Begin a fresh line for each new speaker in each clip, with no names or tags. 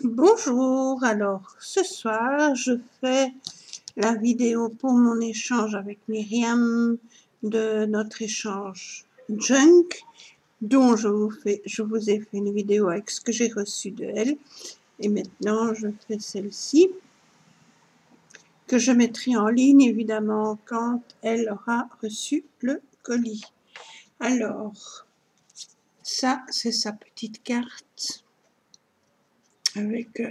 Bonjour, alors ce soir je fais la vidéo pour mon échange avec Myriam de notre échange Junk dont je vous ai fait une vidéo avec ce que j'ai reçu de elle et maintenant je fais celle-ci que je mettrai en ligne évidemment quand elle aura reçu le colis. Alors ça c'est sa petite carte avec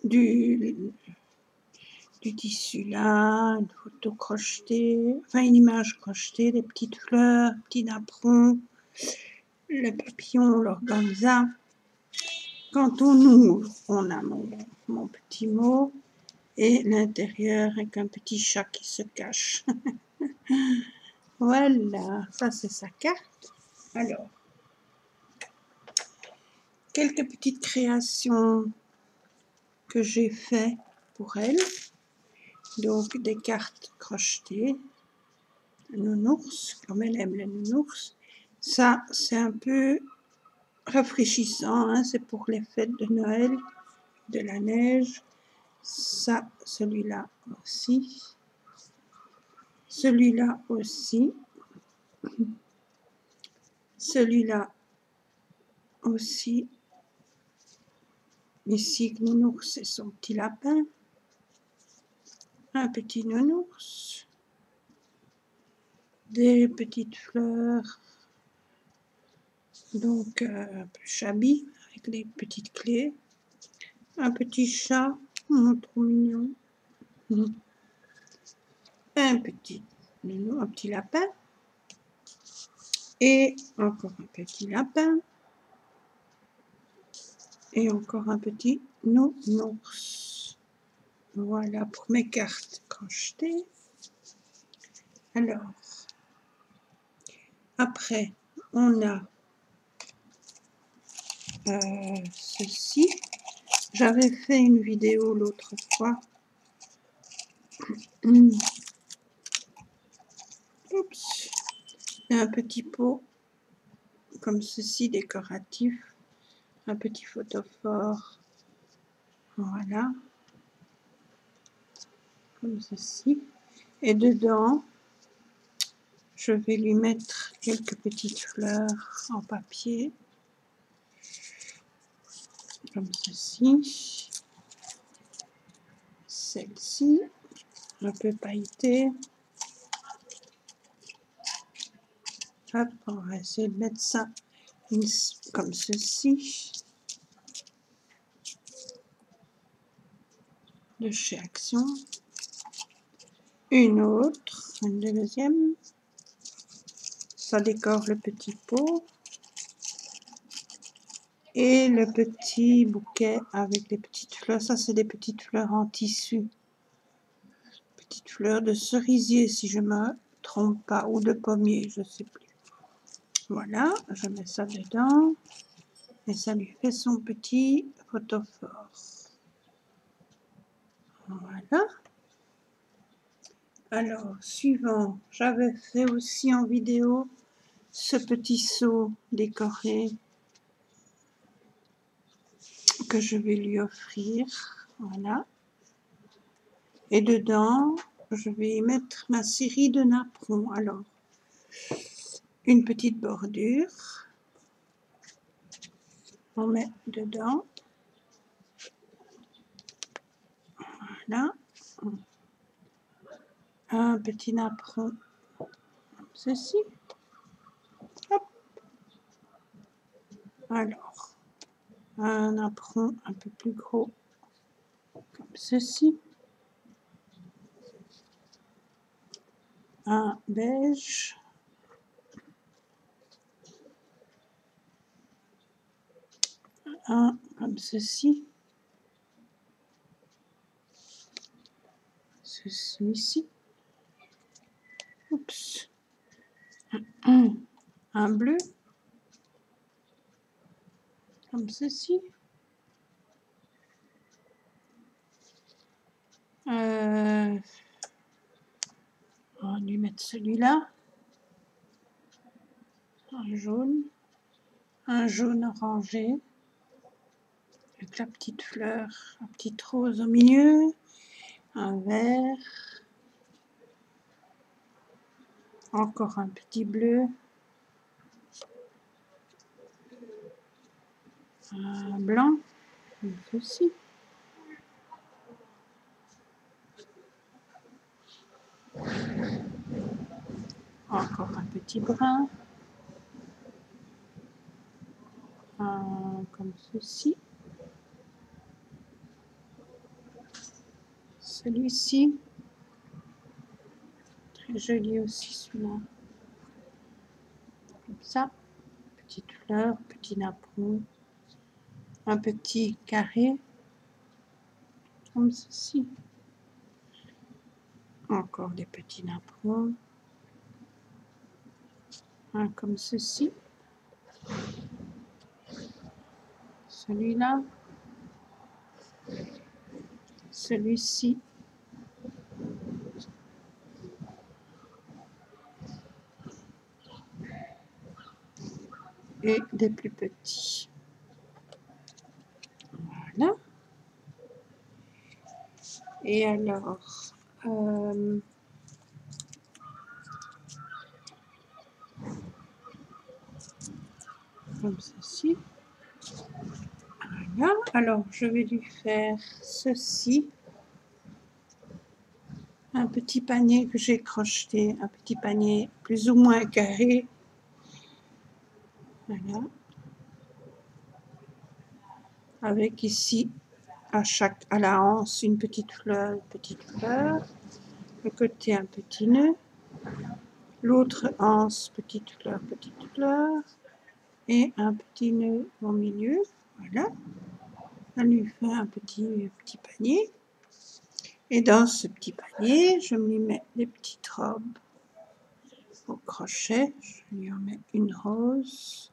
du tissu là, une photo crochetée, enfin une image crochetée, des petites fleurs, petits napperons, le papillon, l'organza. Quand on ouvre, on a mon petit mot et l'intérieur avec un petit chat qui se cache. Voilà, ça c'est sa carte. Alors, quelques petites créations que j'ai fait pour elle. Donc des cartes crochetées, nounours, comme elle aime les nounours. Ça, c'est un peu rafraîchissant, hein, c'est pour les fêtes de Noël, de la neige. Ça, celui-là aussi. Celui-là aussi. Celui-là aussi. Ici, nounours, c'est son petit lapin. Un petit nounours. Des petites fleurs. Donc, chablis avec des petites clés. Un petit chat, trop mignon. Un petit nounou, un petit lapin. Et encore un petit lapin. Et encore un petit nounours. Voilà pour mes cartes crochetées. Alors, après, on a ceci. J'avais fait une vidéo l'autre fois. Oups. Un petit pot comme ceci, décoratif. Un petit photophore. Voilà. Comme ceci. Et dedans, je vais lui mettre quelques petites fleurs en papier. Comme ceci. Celle-ci, un peu pailletée. Hop, on va essayer de mettre ça comme ceci. De chez Action. Une autre, une deuxième. Ça décore le petit pot. Et le petit bouquet avec les petites fleurs. Ça, c'est des petites fleurs en tissu. Petites fleurs de cerisier, si je ne me trompe pas, ou de pommier, je ne sais plus. Voilà, je mets ça dedans. Et ça lui fait son petit photophore. Voilà. Alors, suivant, j'avais fait aussi en vidéo ce petit seau décoré que je vais lui offrir. Voilà. Et dedans, je vais y mettre ma série de napperons. Alors, une petite bordure. On met dedans. Voilà. Un petit napperon comme ceci. Hop. Alors, un napperon un peu plus gros comme ceci. Un beige. Un comme ceci. Celui-ci. Oups. Un bleu. Comme ceci. On va lui mettre celui-là. Un jaune orangé. avec la petite fleur, la petite rose au milieu, un vert, encore un petit bleu, un blanc, comme ceci. Encore un petit brun, comme ceci. Celui-ci, très joli aussi celui-là. Comme ça, petite fleur, petit napperon, un petit carré, comme ceci. Encore des petits napperons, un comme ceci. Celui-là, celui-ci, et des plus petits. Voilà. Et alors, comme ceci. Voilà. Alors, je vais lui faire ceci. Un petit panier que j'ai crocheté, un petit panier plus ou moins carré. Voilà. Avec ici, à la anse, une petite fleur, le côté un petit nœud, l'autre anse, petite fleur, et un petit nœud au milieu. Voilà. Ça lui fait un petit panier. Et dans ce petit panier, je lui mets des petites robes au crochet. Je lui en mets une rose,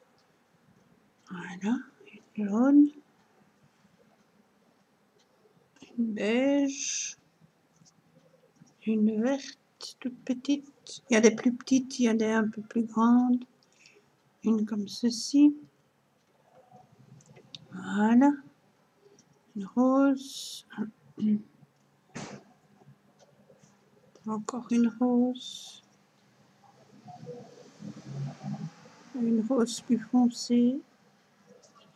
voilà, une jaune, une beige, une verte toute petite. Il y a des plus petites, il y a des un peu plus grandes. Une comme ceci. Voilà. Une rose. Encore une rose. Une rose plus foncée.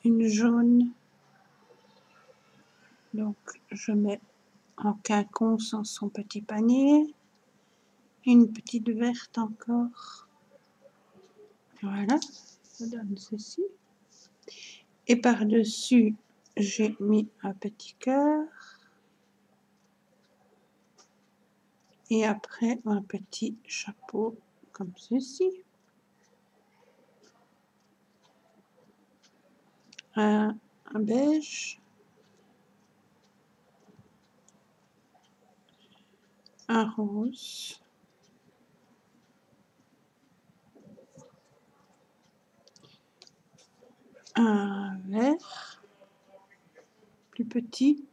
Une jaune. Donc, je mets en quinconce dans son petit panier. Une petite verte encore. Voilà, ça donne ceci. Et par-dessus, j'ai mis un petit cœur. Et après, un petit chapeau comme ceci. Un beige. Un rose. Un vert. Plus petit.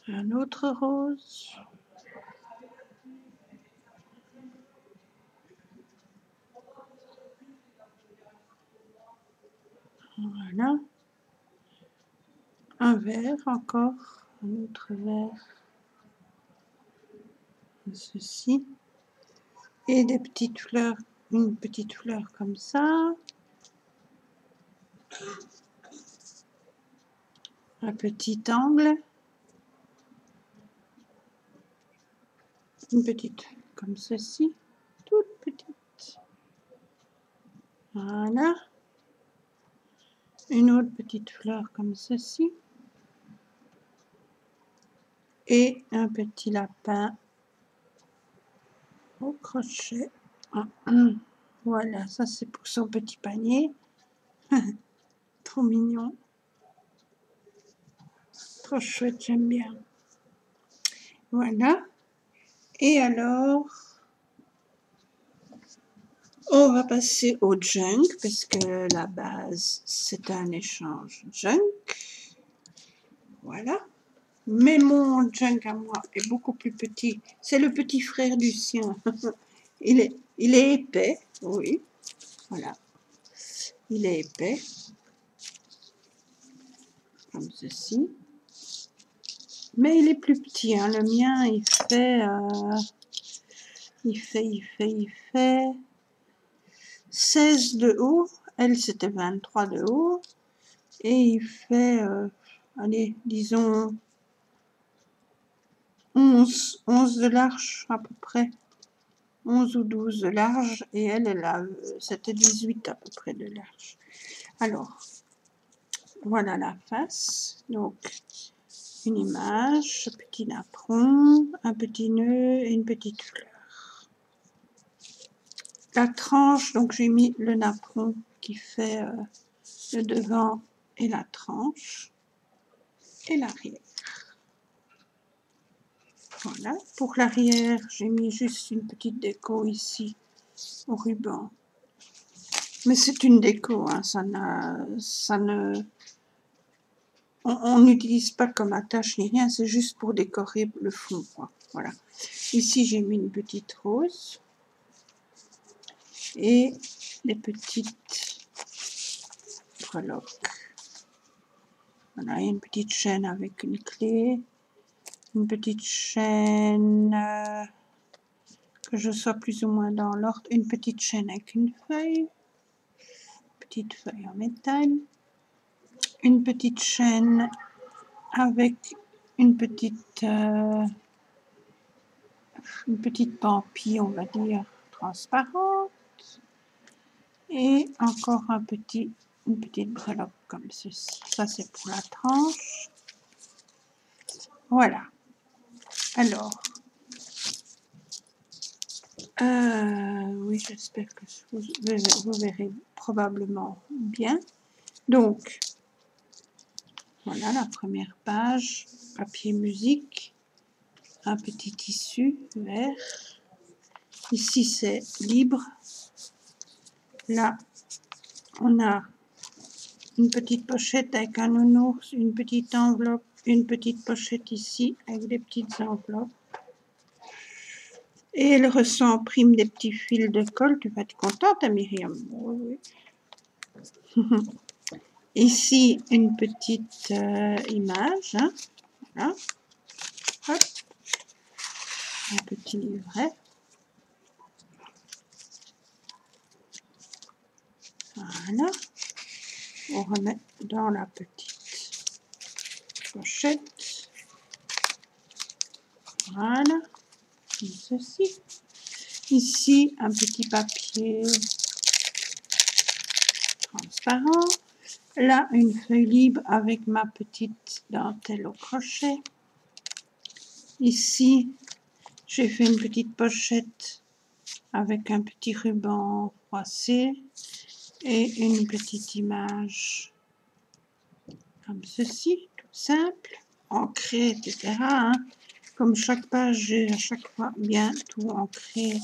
Un autre rose. Voilà. Un vert encore. Un autre vert. Ceci. Et des petites fleurs. Une petite fleur comme ça. Un petit angle. Une petite comme ceci. Toute petite. Voilà. Une autre petite fleur comme ceci. Et un petit lapin au crochet. Voilà, ça c'est pour son petit panier. Trop mignon. Trop chouette, j'aime bien. Voilà. Et alors, on va passer au junk, parce que la base, c'est un échange junk. Voilà. Mais mon junk à moi est beaucoup plus petit. C'est le petit frère du sien. Il est épais, oui. Voilà. Il est épais. comme ceci. Mais il est plus petit, hein. Le mien, il fait 16 de haut. Elle, c'était 23 de haut. Et il fait, allez, disons 11 de large à peu près. 11 ou 12 de large. Et elle c'était 18 à peu près de large. Alors, voilà la face. Donc, une image, un petit napperon, un petit nœud et une petite fleur. La tranche, donc j'ai mis le napperon qui fait le devant et la tranche et l'arrière. Voilà, pour l'arrière, j'ai mis juste une petite déco ici au ruban. Mais c'est une déco, hein, on n'utilise pas comme attache ni rien, c'est juste pour décorer le fond, quoi. Voilà. Ici, j'ai mis une petite rose et des petites breloques. Voilà, une petite chaîne avec une clé, une petite chaîne, que je sois plus ou moins dans l'ordre, une petite chaîne avec une petite feuille en métal, une petite chaîne avec une petite pampille, on va dire, transparente, et encore une petite breloque comme ceci. Ça, c'est pour la tranche. Voilà. Alors, oui, j'espère que vous verrez probablement bien. Donc, voilà la première page, papier musique, un petit tissu vert. Ici, c'est libre. Là, on a une petite pochette avec un nounours, une petite enveloppe, une petite pochette ici avec des petites enveloppes. Et elle ressent prime des petits fils de colle. Tu vas être contente, Myriam. Oui, oui. Ici, une petite image. Hein. Voilà. Hop. Un petit livret. Voilà. On remet dans la petite pochette. Voilà. Comme ceci. Ici, un petit papier transparent. Là, une feuille libre avec ma petite dentelle au crochet. Ici, j'ai fait une petite pochette avec un petit ruban froissé et une petite image comme ceci, tout simple, ancré, etc. Hein. Comme chaque page, j'ai à chaque fois bien tout ancré.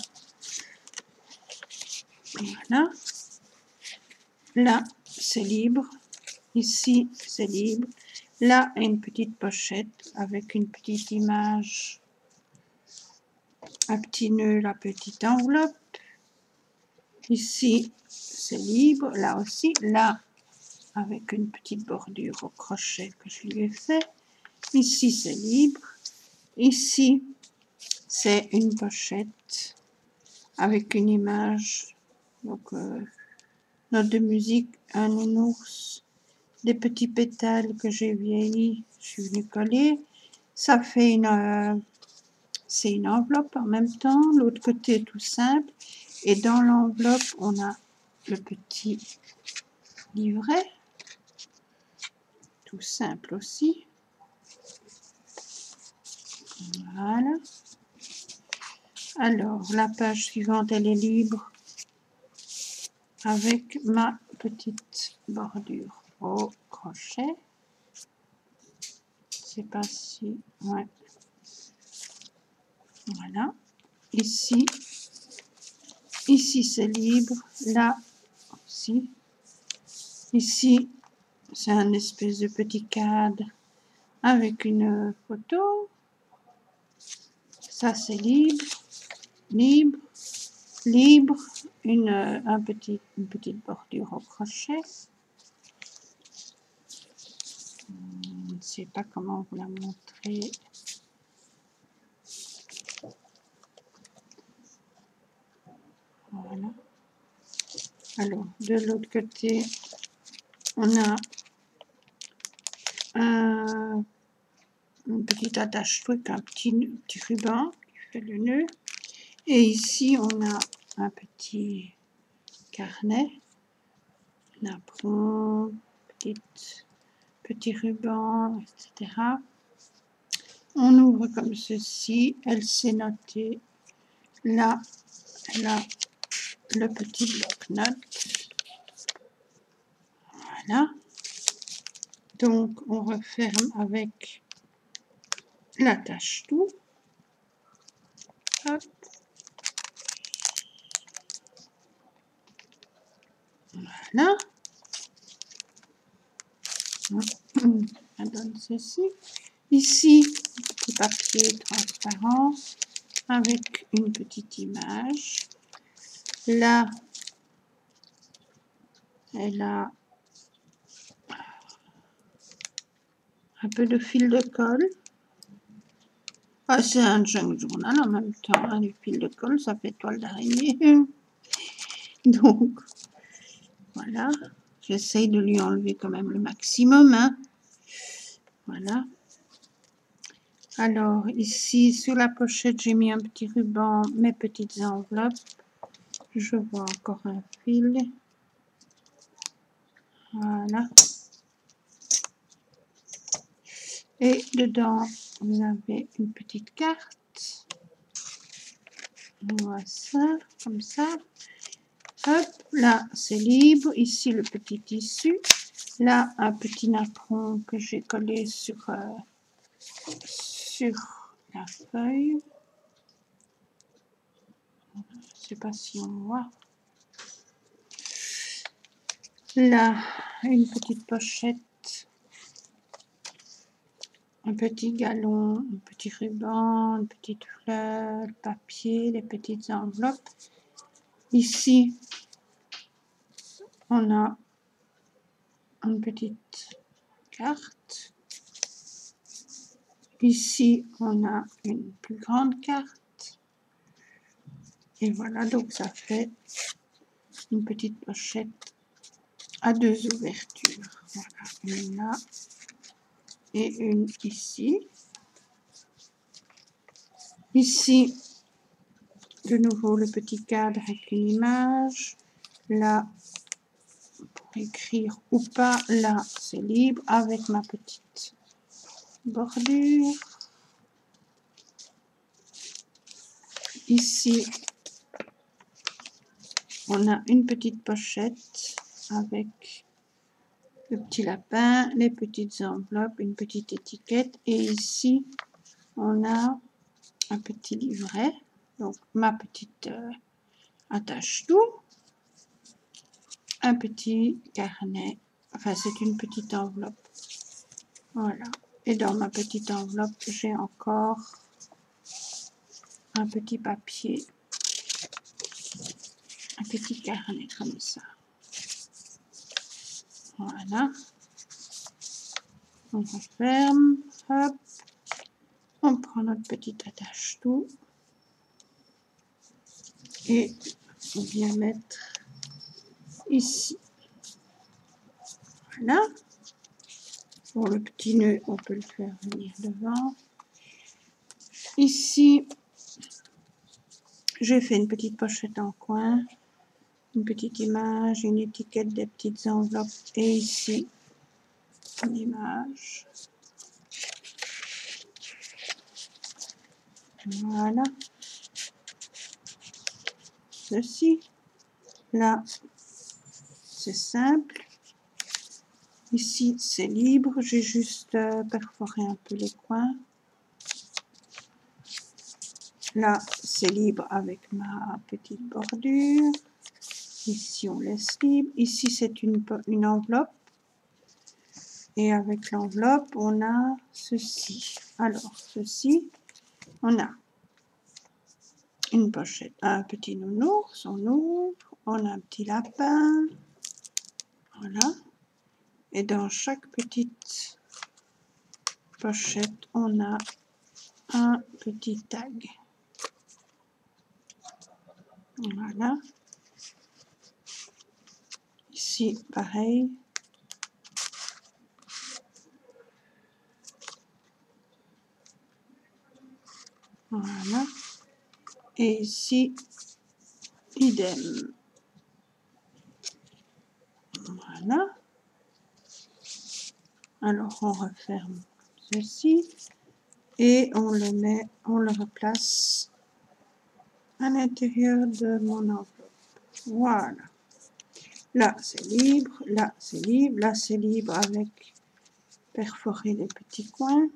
Voilà. Là, c'est libre. Ici, c'est libre. Là, une petite pochette avec une petite image, un petit nœud, la petite enveloppe. Ici, c'est libre. Là aussi, là, avec une petite bordure au crochet que je lui ai fait. Ici, c'est libre. Ici, c'est une pochette avec une image. Donc, note de musique, un nounours, des petits pétales que j'ai vieillis, je suis venue coller. Ça fait c'est une enveloppe en même temps. L'autre côté, tout simple. Et dans l'enveloppe, on a le petit livret. Tout simple aussi. Voilà. Alors, la page suivante, elle est libre avec ma petite bordure au crochet. Je sais pas si... Ouais. Voilà. Ici c'est libre. Là aussi. Ici, c'est un espèce de petit cadre avec une photo. Ça, c'est libre. Libre. Libre. Une petite bordure au crochet. ne sais pas comment vous la montrer. Voilà. Alors, de l'autre côté, on a un petit attache-tout avec un petit ruban qui fait le nœud. Et ici, on a un petit carnet, napperon, petit ruban, etc. On ouvre comme ceci. Elle s'est notée. Là, elle a le petit bloc-notes. Voilà. Donc, on referme avec l'attache-tout. Hop. Voilà. On donne ceci. Ici, petit papier transparent avec une petite image. Là, elle a un peu de fil de colle. Ah, c'est un junk journal en même temps. Hein, le fil de colle, ça fait toile d'araignée. Donc, voilà. J'essaye de lui enlever quand même le maximum. Hein. Voilà. Alors, ici, sur la pochette, j'ai mis un petit ruban, mes petites enveloppes. Je vois encore un fil. Voilà. Et dedans, vous avez une petite carte. On voit ça, comme ça. Hop, là, c'est libre. Ici, le petit tissu. Là, un petit napperon que j'ai collé sur la feuille. Je ne sais pas si on voit. Là, une petite pochette. Un petit galon, un petit ruban, une petite fleur, le papier, les petites enveloppes. Ici, on a une petite carte. Ici, on a une plus grande carte. Et voilà, donc ça fait une petite pochette à 2 ouvertures. Voilà, une là et une ici. Ici, de nouveau le petit cadre avec une image. Là, pour écrire ou pas, là, c'est libre avec ma petite bordure. Ici, on a une petite pochette avec le petit lapin, les petites enveloppes, une petite étiquette. Et ici, on a un petit livret, donc ma petite attache-tout, un petit carnet, enfin c'est une petite enveloppe. Voilà. Et dans ma petite enveloppe, j'ai encore un petit papier, un petit carnet comme ça. Voilà. On referme, hop. On prend notre petite attache-tout et on vient mettre ici. Voilà. Pour le petit nœud, on peut le faire venir devant. Ici, j'ai fait une petite pochette en coin, une petite image, une étiquette, des petites enveloppes et ici, une image. Voilà. Ceci. Là, c'est simple. Ici, c'est libre. J'ai juste perforé un peu les coins. Là, c'est libre avec ma petite bordure. Ici, on laisse libre. Ici, c'est une enveloppe. Et avec l'enveloppe, on a ceci. Alors, ceci, on a une pochette, un petit nounours, on ouvre, on a un petit lapin. Voilà. Et dans chaque petite pochette, on a un petit tag. Voilà. Ici, pareil. Voilà. Et ici, idem. Voilà. Alors, on referme ceci et on le met, on le replace à l'intérieur de mon enveloppe. Voilà. Là, c'est libre. Là, c'est libre. Là, c'est libre avec perforer les petits coins.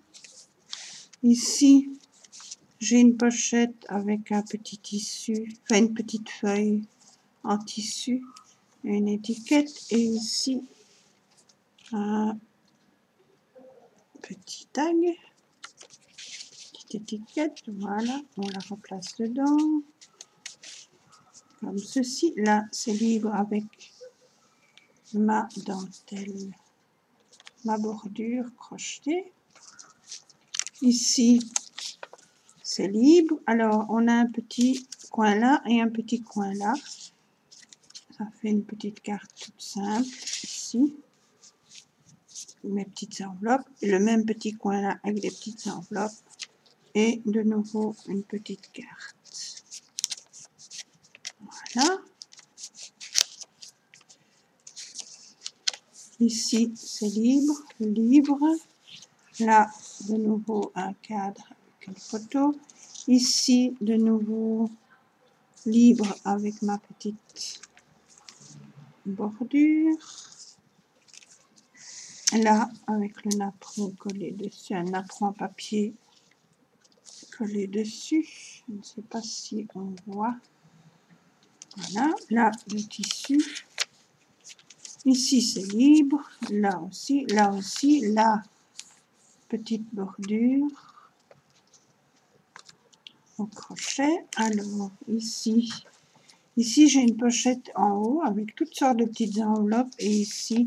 Ici, j'ai une pochette avec un petit tissu, enfin une petite feuille en tissu et une étiquette. Et ici, un petit tag, petite étiquette. Voilà, on la replace dedans. Comme ceci. Là, c'est libre avec ma dentelle, ma bordure crochetée. Ici, c'est libre. Alors, on a un petit coin là et un petit coin là. Ça fait une petite carte toute simple ici. Mes petites enveloppes. Et le même petit coin là avec des petites enveloppes. Et de nouveau une petite carte. Voilà. Ici, c'est libre. Libre. Là, de nouveau un cadre avec une photo. Ici, de nouveau libre avec ma petite bordure. Là, avec le napperon collé dessus, un napperon en papier collé dessus. Je ne sais pas si on voit. Voilà, là, le tissu. Ici, c'est libre. Là aussi, la petite bordure au crochet. Alors, ici, j'ai une pochette en haut avec toutes sortes de petites enveloppes. Et ici,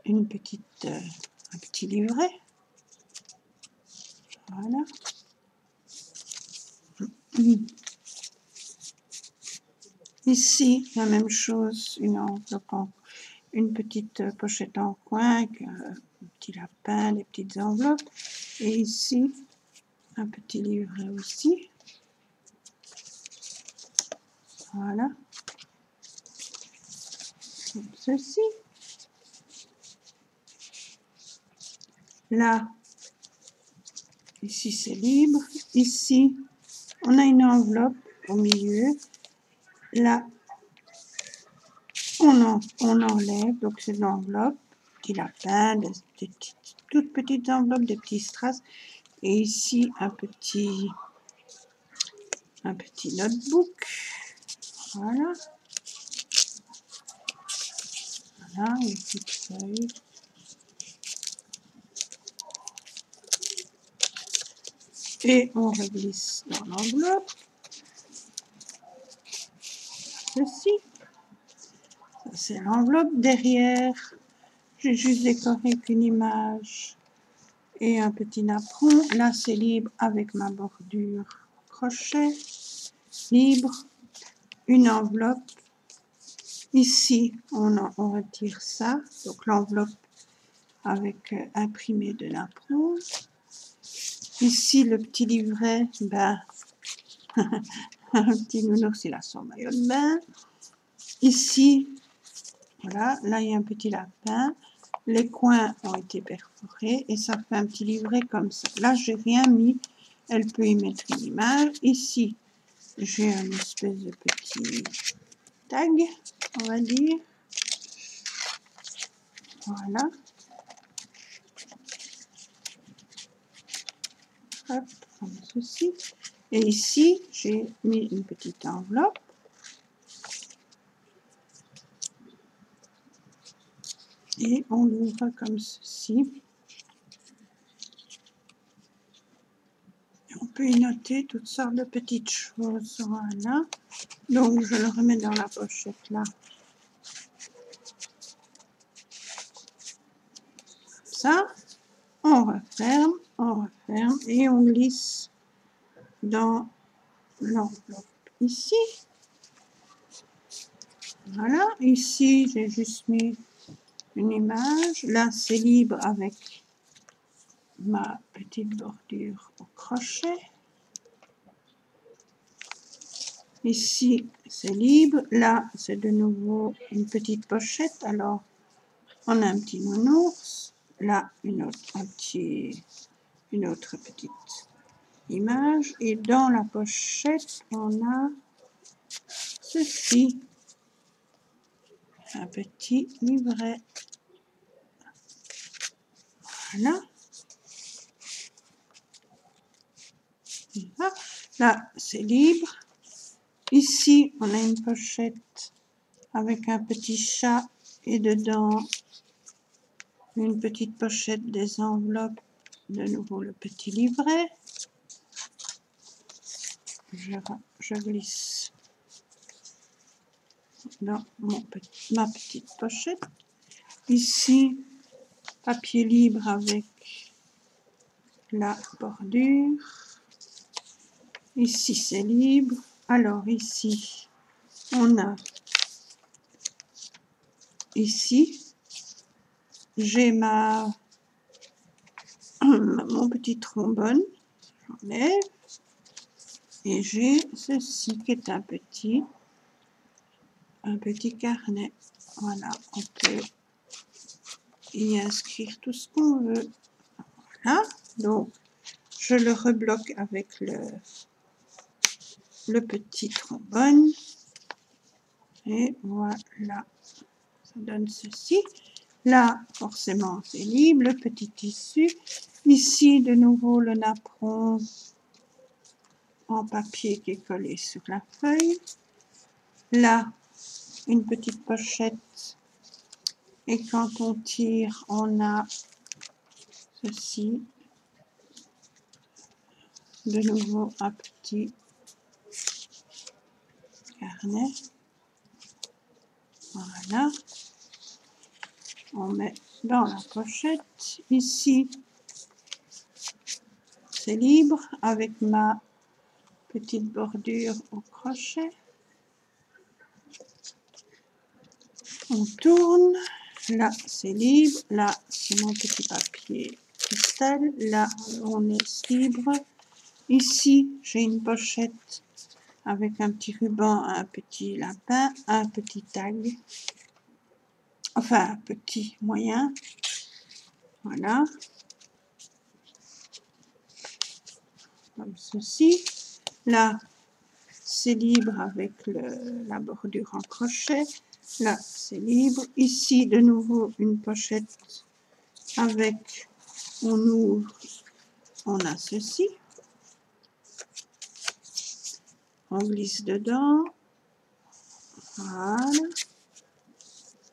une petite, un petit livret. Voilà. Ici, la même chose, une enveloppe, une petite pochette en coin, avec un petit lapin, des petites enveloppes. Et ici, un petit livret aussi. Voilà. Comme ceci. Là, ici c'est libre. Ici, on a une enveloppe au milieu. Là, on enlève, donc c'est l'enveloppe, petit lapin, des toutes petites enveloppes, des petits strass. Et ici, un petit notebook. Voilà. Voilà, une petite feuille. Et on reglisse dans l'enveloppe. Ceci. Ça, c'est l'enveloppe. Derrière, j'ai juste décoré avec une image et un petit napperon. Là, c'est libre avec ma bordure crochet. Libre. Une enveloppe. Ici, on retire ça. Donc, l'enveloppe avec imprimé de napperon. Ici, le petit livret, ben, un petit nounours, il a son maillot de bain. Ici, voilà, là, il y a un petit lapin. Les coins ont été perforés et ça fait un petit livret comme ça. Là, j'ai rien mis. Elle peut y mettre une image. Ici, j'ai un espèce de petit tag, on va dire. Voilà. Hop, comme ceci. Et ici, j'ai mis une petite enveloppe. Et on l'ouvre comme ceci. Et on peut y noter toutes sortes de petites choses. Voilà. Donc, je le remets dans la pochette là. Ça. on referme et on glisse dans l'enveloppe ici. Voilà, ici j'ai juste mis une image. Là c'est libre avec ma petite bordure au crochet. Ici c'est libre. Là c'est de nouveau une petite pochette. Alors on a un petit nounours. Là une autre petite image. Et dans la pochette on a ceci. Un petit livret. Voilà. Là, c'est libre. Ici, on a une pochette avec un petit chat et dedans une petite pochette des enveloppes. De nouveau, le petit livret. Je glisse dans ma petite pochette. Ici, papier libre avec la bordure. Ici, c'est libre. Alors, ici, on a ici, j'ai mon petit trombone. J'enlève. Et j'ai ceci qui est un petit carnet. Voilà, on peut y inscrire tout ce qu'on veut. Voilà, donc je le rebloque avec le petit trombone. Et voilà, ça donne ceci. Là, forcément, c'est libre, le petit tissu. Ici, de nouveau, le napperon en papier qui est collé sur la feuille. Là, une petite pochette. Et quand on tire, on a ceci. De nouveau, un petit carnet. Voilà. On met dans la pochette. Ici, c'est libre avec ma petite bordure au crochet. On tourne. Là, c'est libre. Là, c'est mon petit papier cristal. Là, on est libre. Ici, j'ai une pochette avec un petit ruban, un petit lapin, un petit tag. Enfin, un petit moyen. Voilà. Comme ceci. Là, c'est libre avec la bordure en crochet. Là, c'est libre. Ici, de nouveau, une pochette avec, on ouvre, on a ceci. On glisse dedans. Voilà.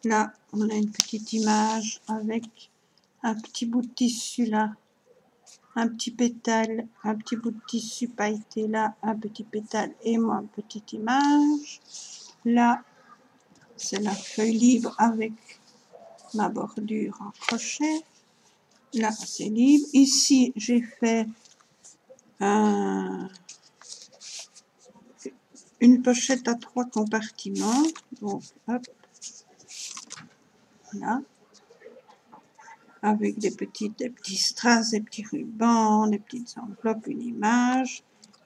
Là, on a une petite image avec un petit bout de tissu là. Un petit pétale, un petit bout de tissu pailleté là, un petit pétale et moi, une petite image. Là, c'est la feuille libre avec ma bordure en crochet. Là, c'est libre. Ici, j'ai fait une pochette à 3 compartiments. Donc, hop, voilà. Avec des petits strass, des petits rubans, des petites enveloppes, une image,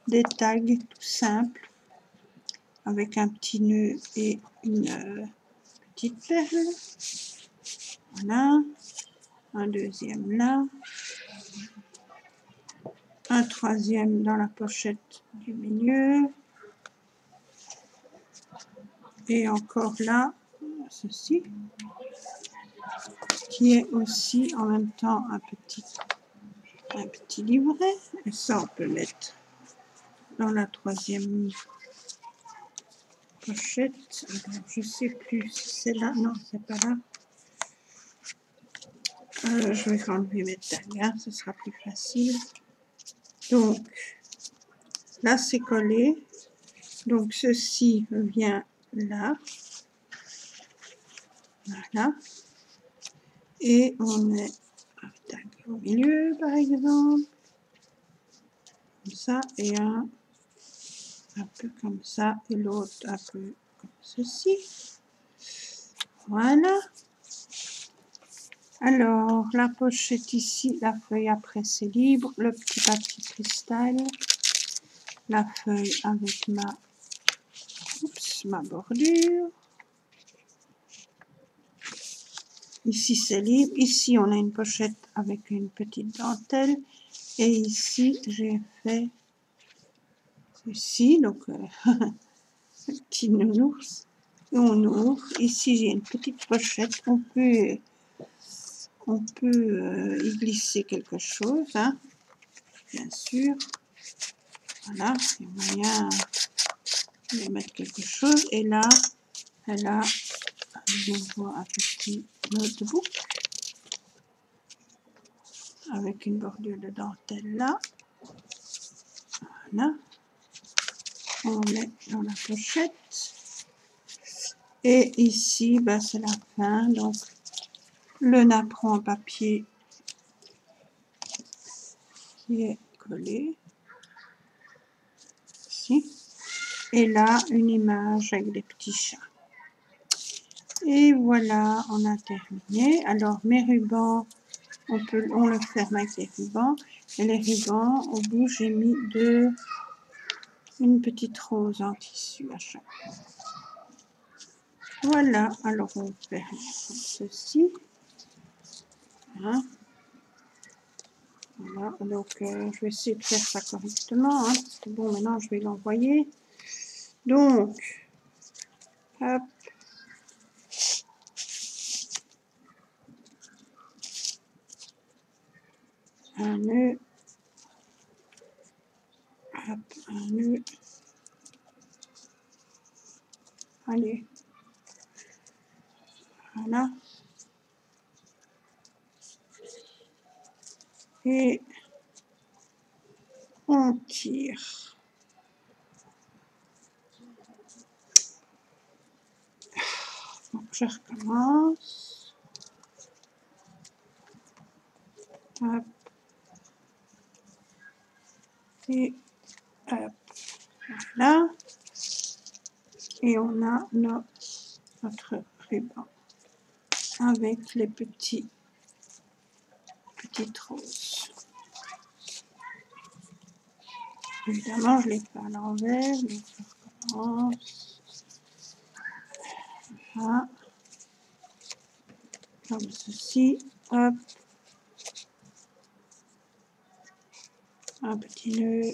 des tags tout simples, avec un petit nœud et une petite perle. Voilà. Un deuxième là. Un troisième dans la pochette du milieu. Et encore là, ceci, qui est aussi en même temps un petit livret. Et ça, on peut mettre dans la troisième pochette. Alors, je ne sais plus si c'est là. Non, c'est pas là. Je vais enlever mes tags, hein, ce sera plus facile. Donc, là, c'est collé. Donc, ceci vient là. Voilà. Et on met un tag au milieu par exemple, comme ça, et un peu comme ça, et l'autre un peu comme ceci. Voilà. Alors, la pochette ici, la feuille après c'est libre, le petit papier cristal, la feuille avec ma bordure. Ici c'est libre, ici on a une pochette avec une petite dentelle, et ici j'ai fait ceci, donc le petit nounours, et on ouvre. Ici j'ai une petite pochette, on peut y glisser quelque chose, hein, bien sûr. Voilà, il y a moyen de mettre quelque chose. Et là, elle a à nouveau un petit notebook avec une bordure de dentelle là. Voilà, on met dans la pochette. Et ici, ben, c'est la fin. Donc, le napperon en papier qui est collé ici. Et là, une image avec des petits chats. Et voilà, on a terminé. Alors, mes rubans, on le ferme avec les rubans. Et les rubans, au bout, j'ai mis une petite rose en tissu à chaque fois. Voilà, alors on fait comme ceci. Hein. Voilà, donc je vais essayer de faire ça correctement. Hein, parce que bon, maintenant je vais l'envoyer. Donc, hop. Un nœud. Hop, un nœud. Allez. Voilà. Et on tire. Donc je recommence. Hop. Et hop. Voilà. Et on a notre ruban avec les petites roses. Évidemment, je les fais à l'envers, donc je recommence. Voilà. Comme ceci. Hop. Un petit nœud.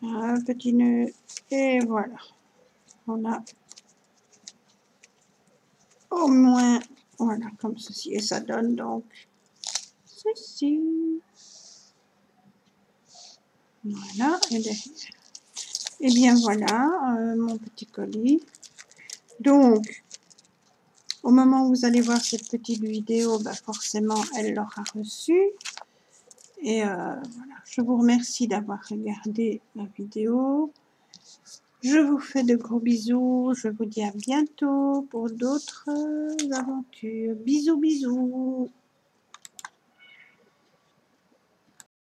Un petit nœud. Et voilà. On a au moins, voilà, comme ceci. Et ça donne donc ceci. Voilà. Et derrière. Et bien voilà, mon petit colis. Donc, au moment où vous allez voir cette petite vidéo, ben forcément, elle l'aura reçue. Et voilà, je vous remercie d'avoir regardé la vidéo. Je vous fais de gros bisous. Je vous dis à bientôt pour d'autres aventures. Bisous, bisous.